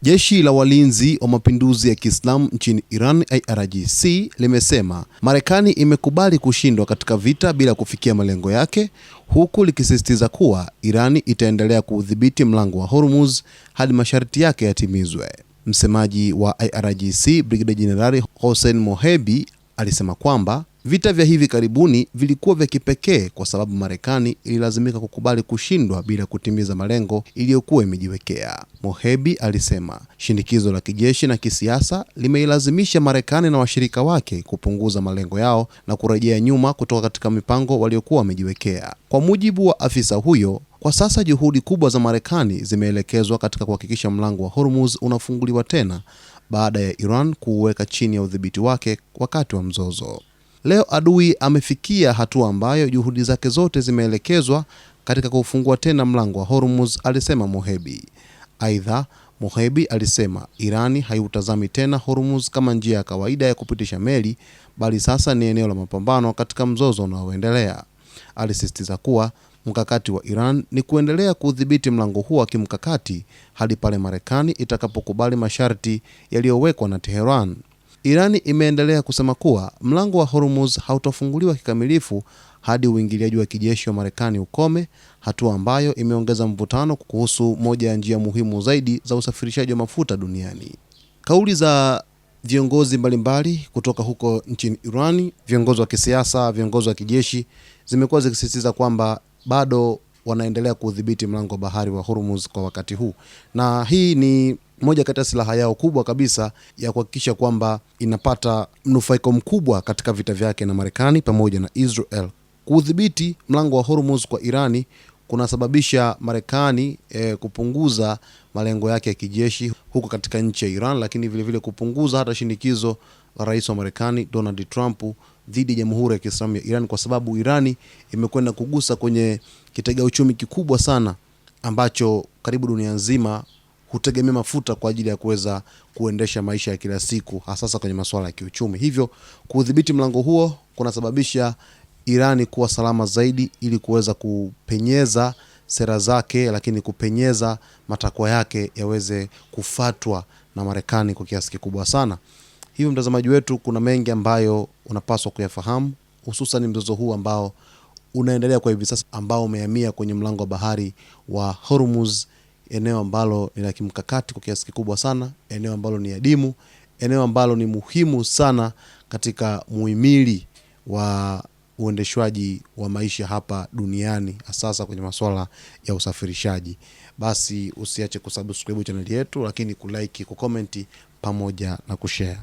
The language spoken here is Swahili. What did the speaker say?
Jeshi la Walinzi wa Mapinduzi ya Kiislamu nchini Iran IRGC limesema Marekani imekubali kushindwa katika vita bila kufikia malengo yake, huku likisisitiza kuwa Iran itaendelea kuudhibiti mlango wa Hormuz hadi masharti yake yatimizwe. Msemaji wa IRGC Brigadier General Hossein Mohebi alisema kwamba vita vya hivi karibuni vilikuwa vya kipekee kwa sababu Marekani ililazimika kukubali kushindwa bila kutimiza malengo iliyokuwa imejiwekea. Mohebi alisema shinikizo la kijeshi na kisiasa limeilazimisha Marekani na washirika wake kupunguza malengo yao na kurejea nyuma kutoka katika mipango waliokuwa wamejiwekea. Kwa mujibu wa afisa huyo, kwa sasa juhudi kubwa za Marekani zimeelekezwa katika kuhakikisha mlango wa Hormuz unafunguliwa tena baada ya Iran kuuweka chini ya udhibiti wake wakati wa mzozo. Leo adui amefikia hatua ambayo juhudi zake zote zimeelekezwa katika kufungua tena mlango wa Hormuz, alisema Mohebi. Aidha, Mohebi alisema Irani haiutazami tena Hormuz kama njia ya kawaida ya kupitisha meli, bali sasa ni eneo la mapambano katika mzozo unaoendelea. Alisisitiza kuwa mkakati wa Iran ni kuendelea kudhibiti mlango huo wa kimkakati hadi pale Marekani itakapokubali masharti yaliyowekwa na Tehran. Irani imeendelea kusema kuwa mlango wa Hormuz hautafunguliwa kikamilifu hadi uingiliaji wa kijeshi wa Marekani ukome, hatua ambayo imeongeza mvutano kuhusu moja ya njia muhimu zaidi za usafirishaji wa mafuta duniani. Kauli za viongozi mbalimbali kutoka huko nchini Irani, viongozi wa kisiasa, viongozi wa kijeshi, zimekuwa zikisisitiza kwamba bado wanaendelea kudhibiti mlango wa bahari wa Hormuz kwa wakati huu, na hii ni moja kati ya silaha yao kubwa kabisa ya kuhakikisha kwamba inapata mnufaiko mkubwa katika vita vyake na Marekani pamoja na Israel. Kudhibiti mlango wa Hormuz kwa Irani kunasababisha Marekani kupunguza malengo yake ya kijeshi huko katika nchi ya Iran, lakini vile vile kupunguza hata shinikizo la rais wa Marekani Donald Trump dhidi ya Jamhuri ya Kiislamu ya Iran, kwa sababu Irani imekwenda kugusa kwenye kitega uchumi kikubwa sana ambacho karibu dunia nzima hutegemea mafuta kwa ajili ya kuweza kuendesha maisha ya kila siku, hasa kwenye masuala ya kiuchumi. Hivyo kudhibiti mlango huo kunasababisha Irani kuwa salama zaidi ili kuweza kupenyeza sera zake, lakini kupenyeza matakwa yake yaweze kufatwa na Marekani kwa kiasi kikubwa sana. Hivyo mtazamaji wetu, kuna mengi ambayo unapaswa kuyafahamu, hususan mzozo huu ambao unaendelea kwa hivi sasa, ambao umehamia kwenye mlango wa bahari wa Hormuz, eneo ambalo ni la kimkakati kwa kiasi kikubwa sana, eneo ambalo ni adimu, eneo ambalo ni muhimu sana katika muhimili wa uendeshwaji wa maisha hapa duniani, hasa kwenye masuala ya usafirishaji. Basi usiache kusubscribe channel yetu, lakini kulike, kucomment pamoja na kushare.